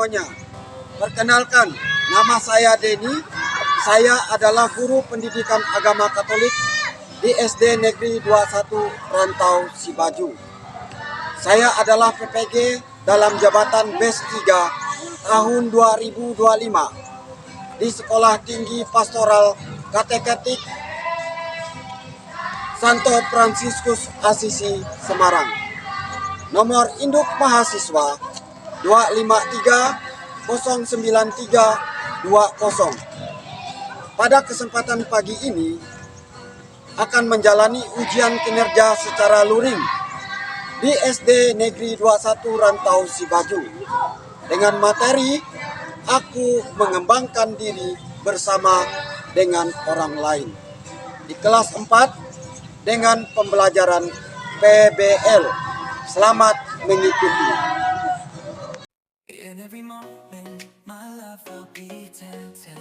semuanya. Perkenalkan, nama saya Denny. Saya adalah guru pendidikan agama Katolik di SD Negeri 21 Rantau Sibaju. Saya adalah PPG dalam jabatan BES 3 tahun 2025 di Sekolah Tinggi Pastoral Kateketik Santo Fransiskus Asisi Semarang. Nomor induk mahasiswa 253-09320. Pada kesempatan pagi ini akan menjalani ujian kinerja secara luring di SD Negeri 21 Rantau Sibaju dengan materi Aku Mengembangkan Diri Bersama dengan Orang Lain di kelas 4 dengan pembelajaran PBL. Selamat mengikuti. In every moment, my love will be tempted,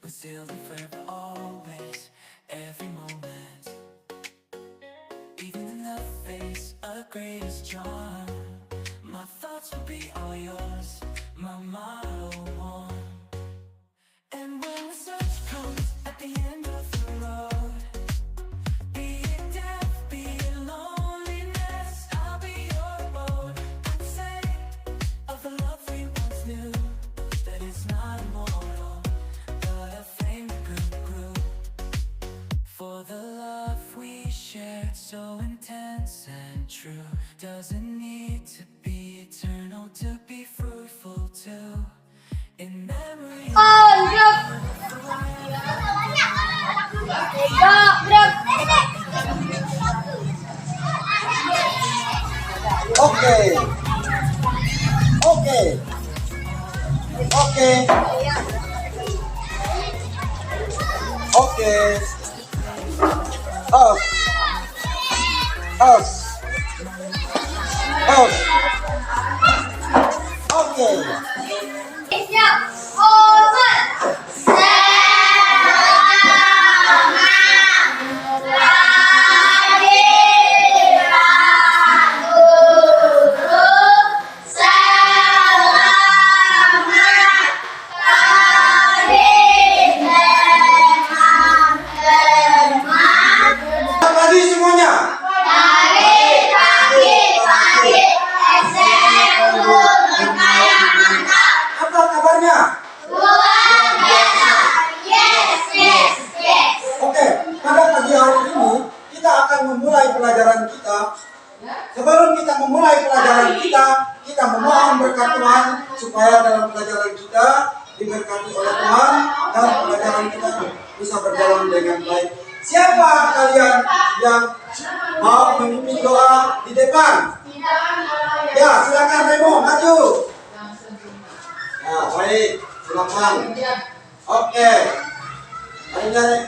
but still and forever always, every moment. Even in the face of greatest charm, my thoughts will be all yours, my motto one. And when the search comes at the end of the road, be it death, be it loneliness, I'll be your road. And say of the love we once knew, that it's not immortal, but a flame that grew. For the love we shared, so intense and true, doesn't need to be eternal to be fruitful too. In memory of Okay. Pelajaran kita. Sebelum kita memulai pelajaran kita memohon berkat Tuhan supaya dalam pelajaran kita diberkati oleh Tuhan dan pelajaran kita bisa berjalan dengan baik. Siapa kalian yang mau memimpin doa di depan? Ya, silakan Remo maju. Ya, baik, silakan. Oke. Ayo,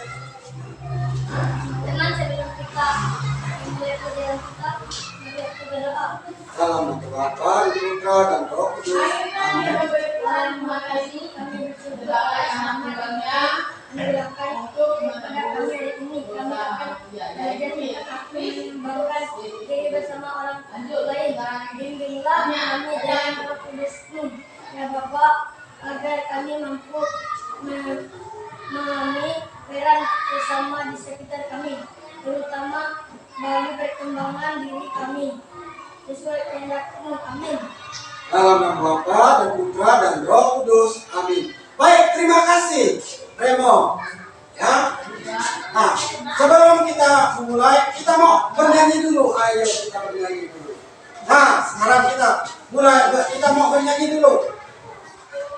Salam untuk Bapa, Putra, dan Roh Kudus. Amin. Terima kasih kami berdoa yang mendoakan untuk kepada kami hari ini. Kami akan belajar akui mengembangkan diri bersama orang lain. Bimbinglah kami dalam Roh Kudus-Mu, ya Bapa, agar kami mampu memahami peran bersama di sekitar kami, terutama bagi perkembangan diri kami sesuai kehendak-Mu. Amin. Dalam nama Bapa dan Putra dan Roh Kudus. Amin. Baik, terima kasih Remo. Ya. Nah, sebelum kita memulai, kita mau bernyanyi dulu. Ayo kita bernyanyi dulu. Nah, sekarang kita mau bernyanyi dulu.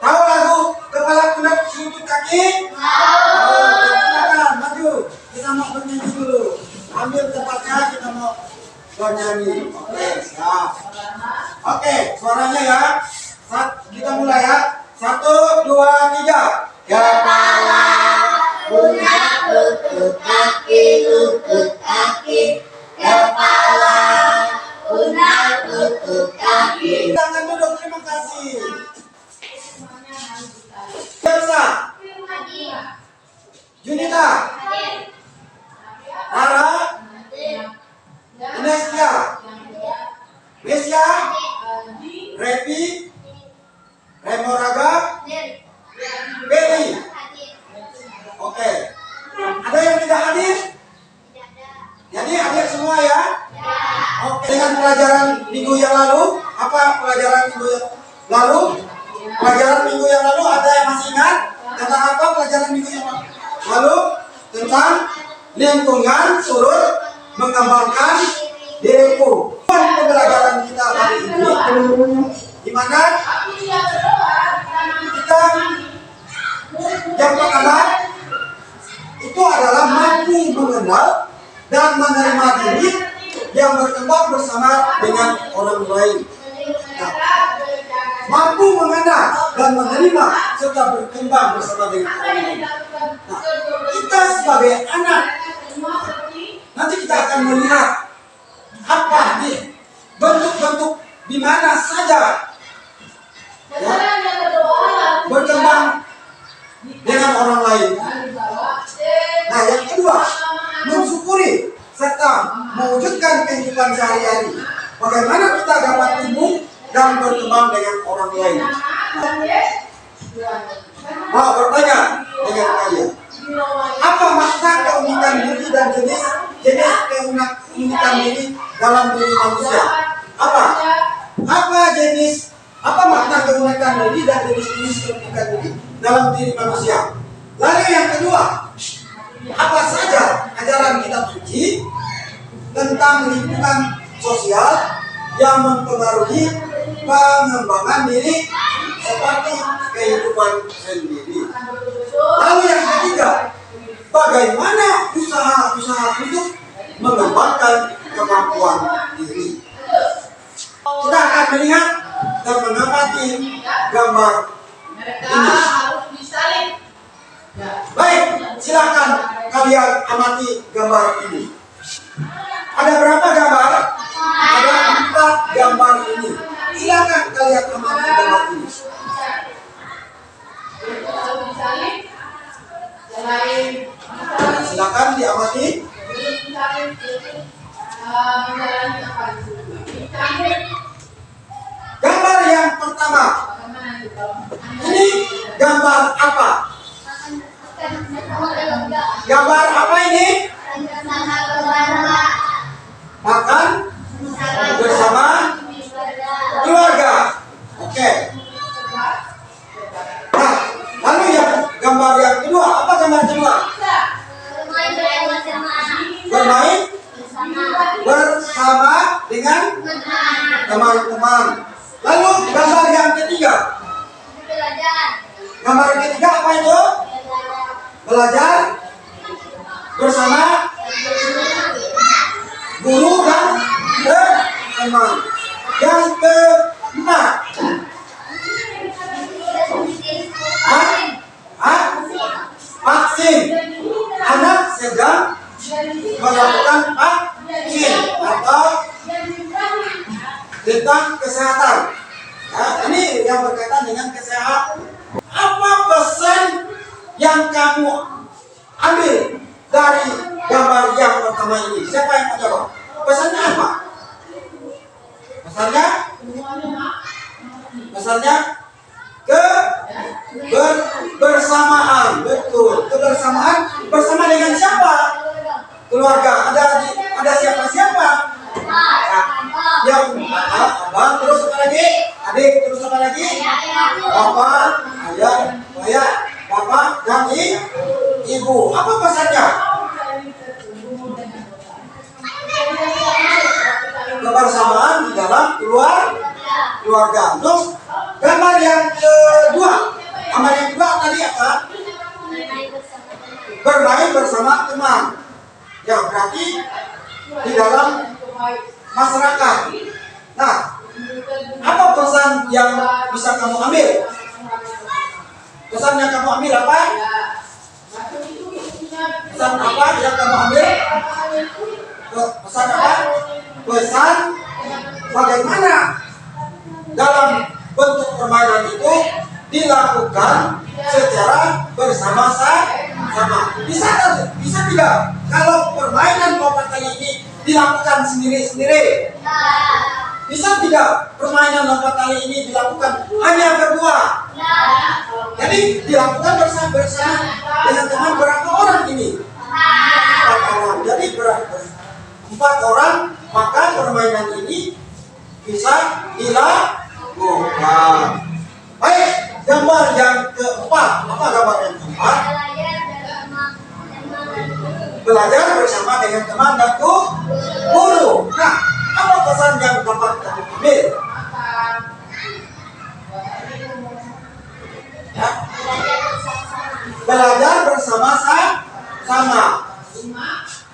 Tahu lagu Kepala Kuda Lutut Kaki? Silakan maju. Kita mau bernyanyi dulu. Ambil tempatnya, kita mau bernyanyi. Oke, siap. Oke, suaranya ya. Kita mulai ya. 1, 2, 3. Kepala, pundak, lutut kaki. Kepala, pundak, lutut kaki. Tangan duduk, terima kasih. Elsa, Junita, Rara, Inestia, Mesia, Repi, Remoraga, Beli. Oke. Ada yang tidak hadir? Jadi hadir semua ya? Oke. Dengan pelajaran minggu yang lalu, apa pelajaran minggu yang lalu? Pelajaran minggu yang lalu ada yang masih ingat? Tentang apa pelajaran minggu yang lalu? Tentang lingkungan turut mengembangkan diriku. Pembelajaran kita hari ini, di mana kita yang pertama itu adalah mampu mengenal dan menerima diri yang berkembang bersama dengan orang lain. Nah, mampu mengenal dan menerima serta berkembang bersama dengan orang lain. Nah, kita sebagai anak nanti kita akan melihat apa nih bentuk-bentuk di mana saja ya, berkembang dengan orang lain. Nah, yang kedua, mensyukuri serta mewujudkan kehidupan sehari-hari. Bagaimana kita dapat tumbuh dan berkembang dengan orang lain. Mau bertanya dengan kalian, apa makna keunikan diri dan jenis keunikan diri dalam diri manusia? Apa makna keunikan diri dan jenis keunikan diri dalam diri manusia? Lalu yang kedua, apa saja ajaran kitab suci tentang lingkungan sosial yang mempengaruhi pengembangan diri seperti kehidupan sendiri? Lalu yang ketiga, bagaimana usaha untuk mengembangkan kemampuan diri? Kita akan melihat dan mengamati gambar ini. Baik, silakan kalian amati gambar ini. Ada berapa gambar? Ada 4 gambar ini. Silakan kalian amati gambar ini. Silakan diamati. Gambar yang pertama. Ini gambar apa? Gambar apa ini? Makan bersama keluarga. Oke. Nah, lalu yang gambar yang kedua, apa gambar kedua? Bermain bersama dengan teman-teman. Lalu gambar yang ketiga. Gambar yang ketiga apa itu? Belajar bersama guru dan teman. Yang keempat, vaksin. Anak sedang melakukan vaksin atau tentang kesehatan. Nah, ini yang berkaitan dengan kesehatan. Apa pesan yang kamu ambil dari gambar yang pertama ini? Siapa yang mau jawab? Pesannya apa? Pesannya kebersamaan. Betul, kebersamaan. Bersama dengan siapa? Keluarga. Ada siapa-siapa? Yang abang, terus apa lagi? Adik, terus apa lagi? Bapak, ayah, bapak, dan ibu. Apa pesannya? Kebersamaan di dalam keluarga. Terus gambar yang kedua. Gambar yang kedua tadi apa? Bermain bersama teman. Ya, berarti di dalam masyarakat. Nah, apa pesan yang bisa kamu ambil? Pesan yang kamu ambil apa? Pesan apa yang kamu ambil? Pesan apa? Pesan bagaimana dalam bentuk permainan itu dilakukan secara bersama-sama. Bisa tidak kalau permainan kelompok tadi ini dilakukan sendiri-sendiri? Bisa tidak permainan lompat tali ini dilakukan hanya berdua? Jadi dilakukan bersama dengan teman berapa orang ini? 4 orang. Jadi berarti 4 orang, maka permainan ini bisa dilakukan. Baik, gambar yang keempat. Apa gambar yang keempat? Belajar bersama dengan teman dan guru. Nah, apa pesan yang dapat kami ambil? Ya. Belajar bersama-sama.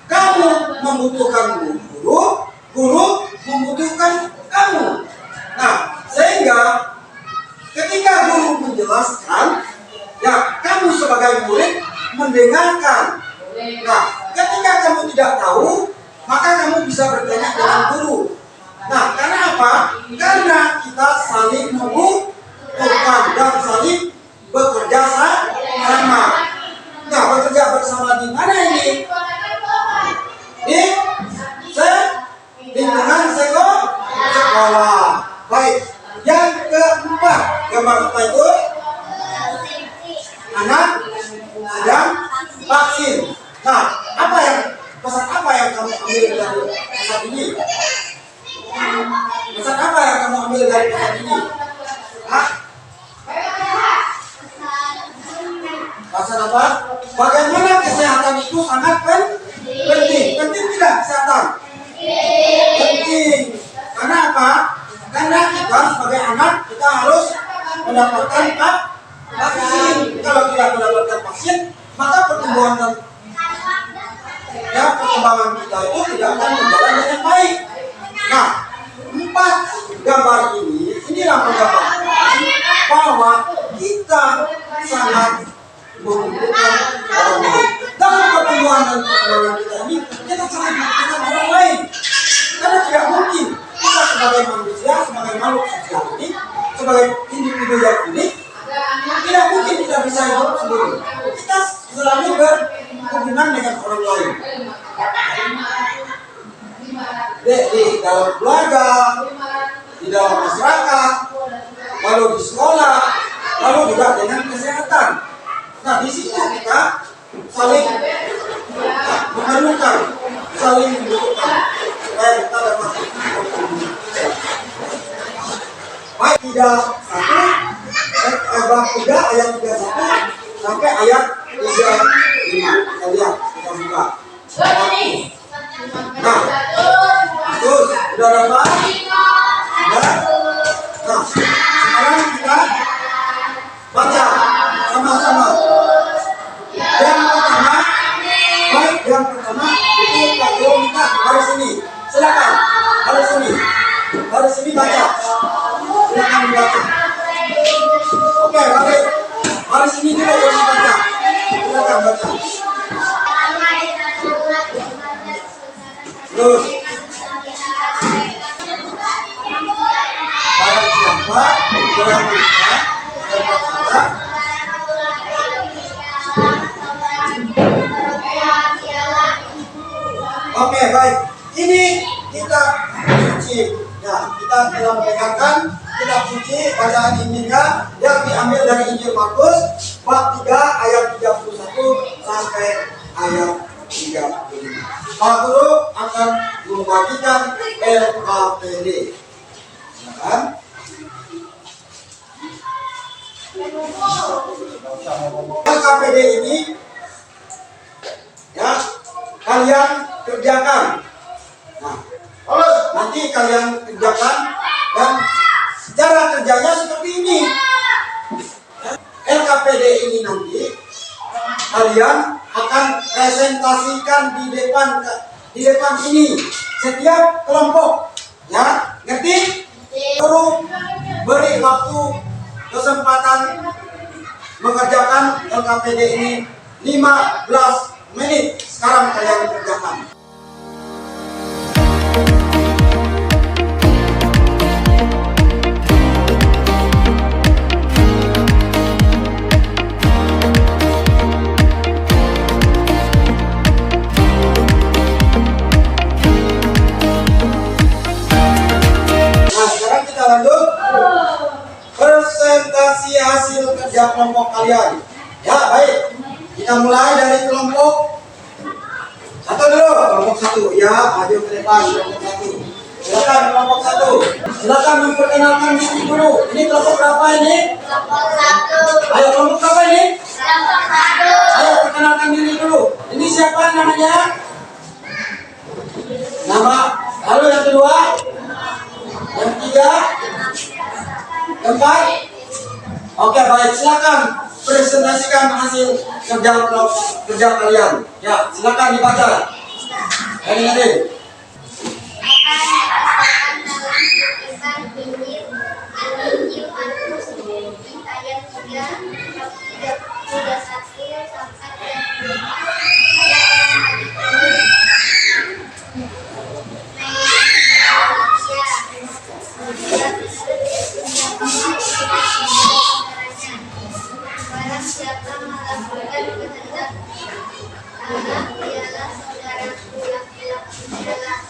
Kamu membutuhkan guru, guru membutuhkan kamu. Nah, sehingga ketika guru menjelaskan, ya kamu sebagai murid mendengarkan. Nah, ketika kamu tidak tahu, maka kamu bisa bertanya dengan guru. Nah, karena apa? Karena kita saling membutuhkan dan saling bekerja sama. Nah, bekerja bersama di mana ini? Di lingkungan sekolah. Baik. Yang keempat, gambar apa itu? Anak sedang vaksin. Nah, pesan apa yang kamu ambil dari pesan ini? Pesan apa yang kamu ambil dari pesan ini? Hah? Pesan apa? Bagaimana kesehatan itu sangat penting. Penting tidak kesehatan? Penting. Karena apa? Karena kita sebagai anak kita harus mendapatkan vaksin. Kalau tidak mendapatkan vaksin, maka perkembangan kita itu tidak akan berjalan dengan baik. Nah, 4 gambar inilah menggambarkan bahwa kita sangat membutuhkan orang lain. Dalam pertemuan dan perkembangan kita ini, kita sangat membutuhkan orang lain. Karena tidak mungkin kita sebagai manusia, sebagai makhluk sosial ini, sebagai individu yang unik, tidak mungkin kita bisa hidup sendiri. Kita selalu berhubungan dengan orang lain. Di dalam keluarga, di dalam masyarakat, lalu di sekolah, lalu juga dengan kesehatan. Nah, di situ kita saling memerlukan, saling membutuhkan supaya kita dapat baik 3 ayat 31 sampai ayat 35. Kita lihat, kita buka. Nah, terus sudah dapat? Sudah? Nah, sekarang kita baca sama-sama. Yang pertama itu Pak Guru minta harus ini. Silakan, harus ini baca. Silakan baca. Oke, baik. Harus ini juga harus baca. Silakan baca. Terus. Barang siapa berang kita berkata. Oke, baik. Ini kita suci. Ya, kita telah mendengarkan kitab suci bacaan Injilnya yang diambil dari Injil Markus bab 3 ayat 31 sampai ayat 35. Pak Guru akan membagikan LKPD. Silakan. LKPD ini ya kalian kerjakan. Nah, nanti kalian kerjakan dan cara kerjanya seperti ini. LKPD ini nanti kalian akan presentasikan di depan ini setiap kelompok. Ya, ngerti? Guru beri waktu kesempatan mengerjakan LKPD ini 15 menit. Sekarang kalian kerjakan. kalian. Ya, baik. Kita mulai dari kelompok satu dulu. Kelompok satu. Ya, maju ke depan. Kelompok satu. Silakan kelompok satu. Silakan memperkenalkan diri dulu. Ini kelompok berapa ini? Kelompok satu. Ayo kelompok berapa ini? Kelompok satu. Ayo perkenalkan diri dulu. Ini siapa namanya? Nama. Lalu yang kedua? Yang ketiga? Keempat? Oke, baik. Silakan presentasikan hasil kerja kalian. Ya, silakan dibaca. Hari-hari. Akan dalam kehidupan Injil Markus ayat 31 sampai 32. Barang siapa melakukan kehendak Allah, ialah saudaraku laki-laki adalah.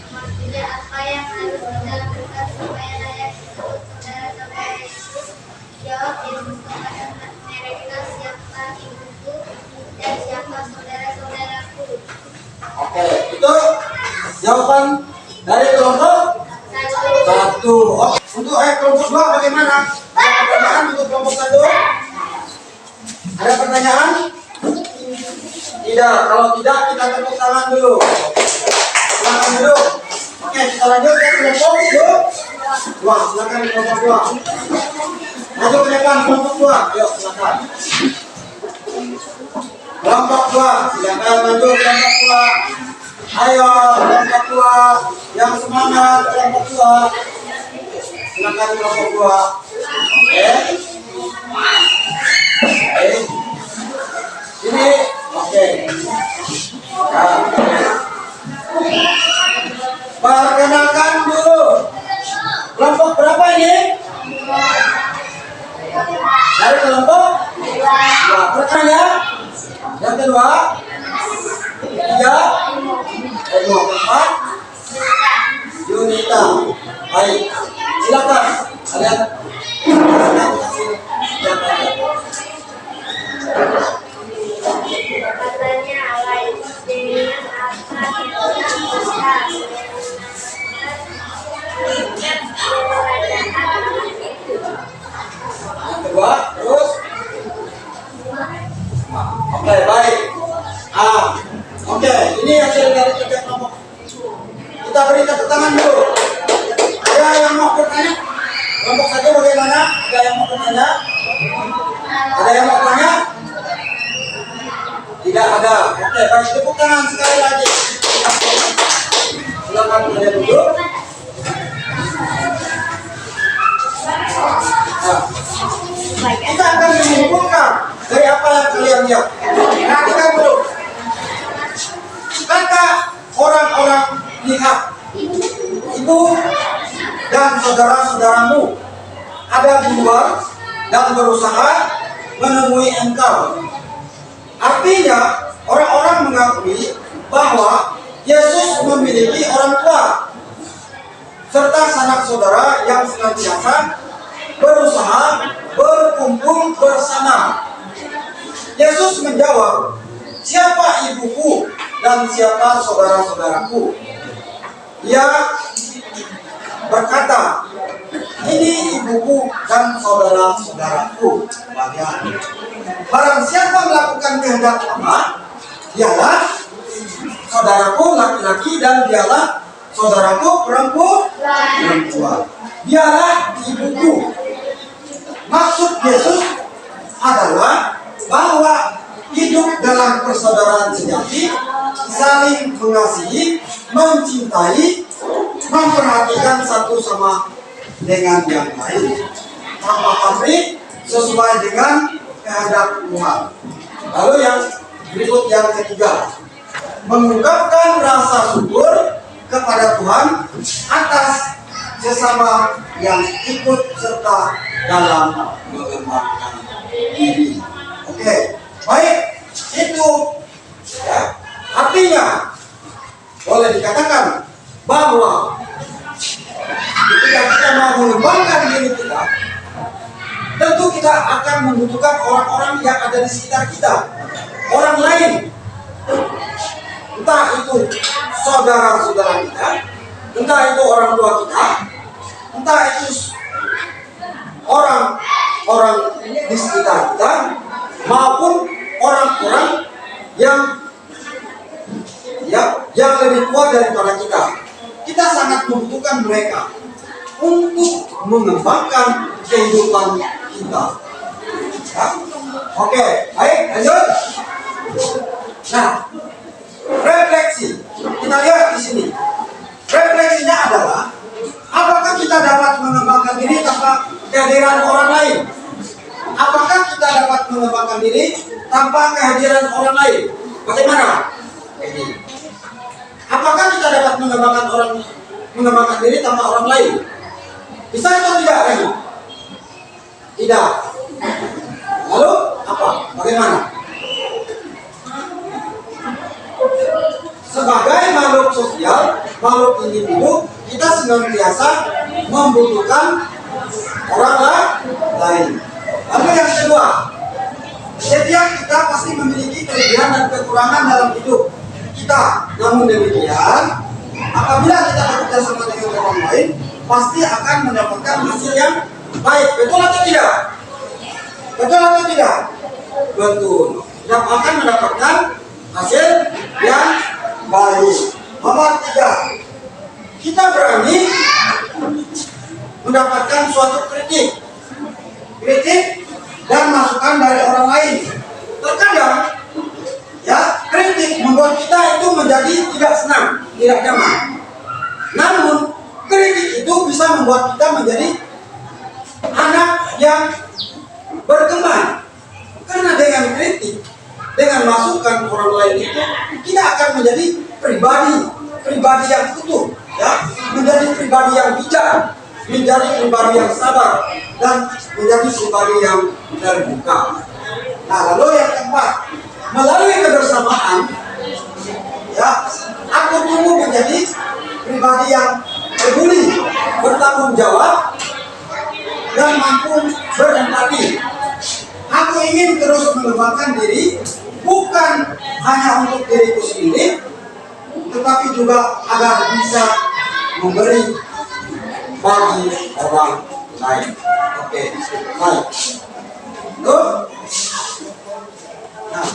Maksudnya apa yang harus kita lakukan supaya layak disebut saudara-saudara Yesus? Jawab Yesus kepada mereka, siapa ibuku dan siapa saudara-saudaraku? Oke, itu jawaban dari kelompok satu. Oke, untuk kelompok dua bagaimana? Ada pertanyaan untuk kelompok satu? Ada pertanyaan? Tidak. Kalau tidak, kita tepuk tangan dulu. Silakan dulu. Oke, kita lanjut ke kelompok dua. Silakan kelompok dua. Maju ke depan kelompok dua. Yuk, silakan. Kelompok dua, silakan maju kelompok dua. Ayo kelompok dua, yang semangat kelompok dua. Silakan kelompok dua. Oke. Oke. Ini oke. Nah. Perkenalkan dulu. Kelompok berapa ini? Dari kelompok dua. Pertanyaan yang kedua, tiga, kedua, keempat, Yunita. Baik, silakan kalian. Katanya awal dengan apa Yang kedua, terus. Oke, baik. Oke, ini hasil dari kerja kelompok. Kita beri tepuk tangan dulu. Ada yang mau bertanya? Kelompok satu bagaimana? Ada yang mau bertanya? Ada yang mau bertanya? Tidak ada. Oke, baik, tepuk tangan sekali lagi. Silakan kalian duduk. Nah, kita akan menyimpulkan dari apa yang kalian lihat. Perhatikan dulu. Kata orang-orang lihat, ibu dan saudara-saudaramu ada di luar dan berusaha menemui engkau. Artinya, orang-orang mengakui bahwa Yesus memiliki orang tua serta sanak saudara yang senantiasa berusaha berkumpul bersama. Yesus menjawab, siapa ibuku dan siapa saudara-saudaraku? Ia berkata, ini ibuku dan saudara-saudaraku. Barang siapa melakukan kehendak Allah, dialah saudaraku laki-laki dan dialah saudaraku perempuan. Dialah ibuku. Maksud Yesus adalah bahwa hidup dalam persaudaraan sejati, saling mengasihi, mencintai, memperhatikan satu sama dengan yang lain, tanpa pamrih, sesuai dengan kehendak Tuhan. Lalu yang berikut yang ketiga, mengungkapkan rasa syukur kepada Tuhan atas sesama yang ikut serta dalam mengembangkan diri. Oke, baik, itu ya, artinya boleh dikatakan bahwa ketika kita mau mengembangkan diri kita, tentu kita akan membutuhkan orang-orang yang ada di sekitar kita, orang lain, entah itu saudara-saudara kita, entah itu orang tua kita, entah itu orang-orang di sekitar kita, maupun orang-orang yang lebih tua daripada kita. Kita sangat membutuhkan mereka untuk mengembangkan kehidupan kita. Ya? Oke, baik, lanjut. Nah, refleksi. Kita lihat di sini. Refleksinya adalah apakah kita dapat mengembangkan diri tanpa kehadiran orang lain? Apakah kita dapat mengembangkan diri tanpa kehadiran orang lain? Bagaimana? Ini. Apakah kita dapat mengembangkan diri tanpa orang lain? Bisa atau tidak, Reni? Tidak. Lalu apa? Bagaimana? Sebagai makhluk sosial, makhluk individu, kita senantiasa membutuhkan orang lain. Lalu yang kedua, setiap kita pasti memiliki kelebihan dan kekurangan dalam hidup kita. Namun demikian, apabila kita bekerja sama dengan orang lain, pasti akan mendapatkan hasil yang baik. Betul atau tidak? Betul atau tidak? Betul. Kita akan mendapatkan hasil yang baik. Nomor 3, kita berani mendapatkan suatu kritik dan masukan dari orang lain. Terkadang ya, kritik membuat kita itu menjadi tidak senang, tidak nyaman. Namun kritik itu bisa membuat kita menjadi anak yang berkembang. Karena dengan kritik, dengan masukan orang lain itu, kita akan menjadi pribadi yang utuh, ya, menjadi pribadi yang bijak, menjadi pribadi yang sabar, dan menjadi pribadi yang terbuka. Nah, lalu yang keempat, melalui kebersamaan, ya, aku tumbuh menjadi pribadi yang peduli, bertanggung jawab, dan mampu berempati. Aku ingin terus mengembangkan diri, bukan hanya untuk diriku sendiri, tetapi juga agar bisa memberi bagi orang lain. Oke, baik. Nah,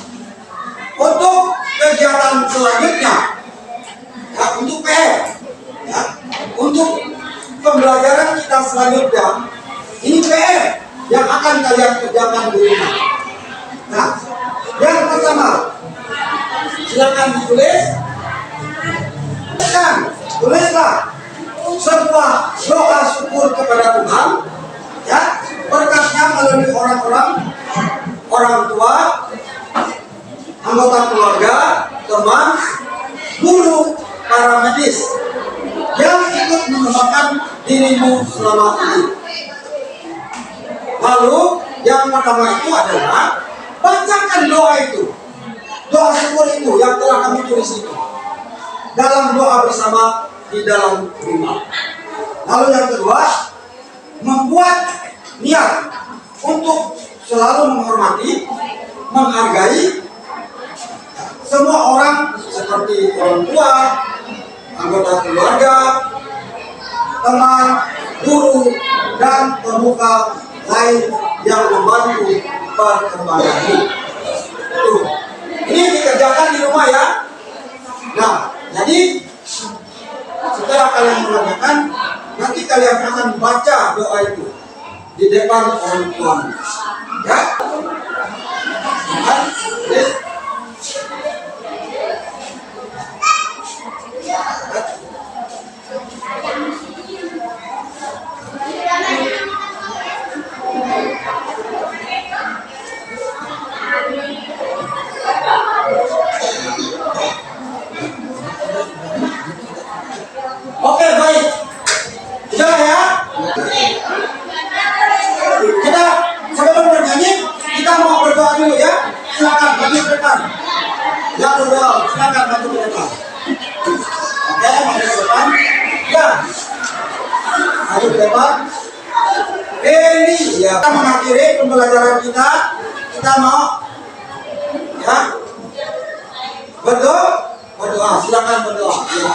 untuk kegiatan selanjutnya, ya, untuk PR, ya, untuk pembelajaran kita selanjutnya, ini PR yang akan kalian kerjakan di rumah. Nah, yang pertama, silakan ditulis. Tulislah sebuah doa syukur kepada Tuhan, ya, berkatnya melalui orang tua, anggota keluarga, teman, guru, para medis yang ikut mengembangkan dirimu selama ini. Lalu yang pertama itu adalah bacakan doa itu, doa syukur itu yang telah kami tulis itu dalam doa bersama di dalam rumah. Lalu yang kedua, membuat niat untuk selalu menghormati, menghargai semua orang seperti orang tua, anggota keluarga, teman, guru, dan pemuka lain yang membantu perkembanganmu. Ini dikerjakan di rumah, ya. Nah, jadi setelah kalian mengerjakan, nanti kalian akan baca doa itu di depan orang tuamu, ya. Oke, baik. Sudah, ya. Kita sebelum bernyanyi, kita mau berdoa dulu, ya. Silakan maju ke depan. Ya, berdoa. Silakan maju ke depan. Oke, maju ke depan. Ya. Maju ke depan. Ini ya, kita mengakhiri pembelajaran kita. Kita mau ya berdoa. Silakan berdoa. Ya.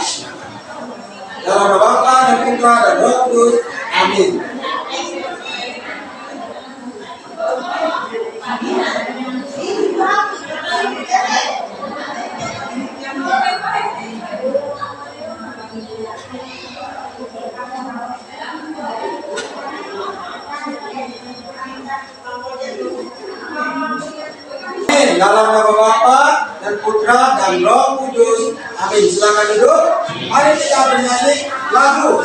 Dalam nama Bapa dan Putra dan Roh Kudus. Amin. Dalam nama Bapa dan Putra dan Roh Kudus. Amin. Silakan duduk. Mari kita bernyanyi lagu.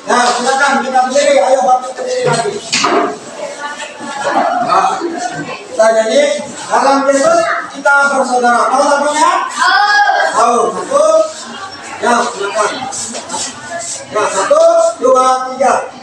Nah, silakan kita berdiri. Ayo bangkit berdiri lagi. Nah, kita nyanyi dalam Yesus kita bersaudara. Tahu lagunya? Tahu. Satu. Ya, silakan. Ya, 1, 2, 3.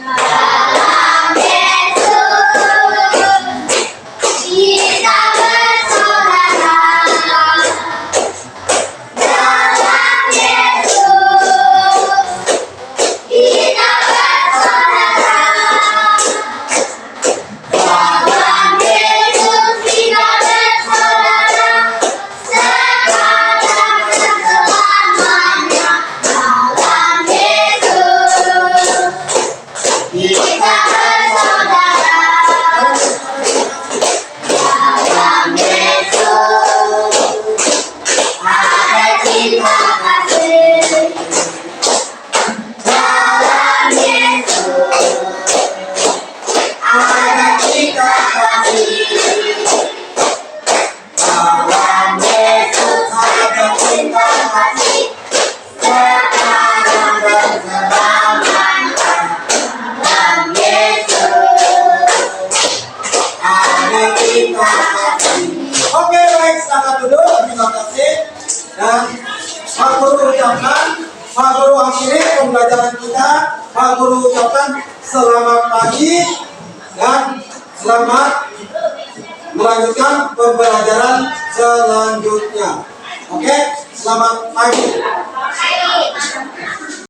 Oke, baik, silakan duduk. Terima kasih. Dan Pak Guru ucapkan, Pak Guru akhiri pembelajaran kita. Pak Guru ucapkan selamat pagi dan selamat melanjutkan pembelajaran selanjutnya. Oke, selamat pagi.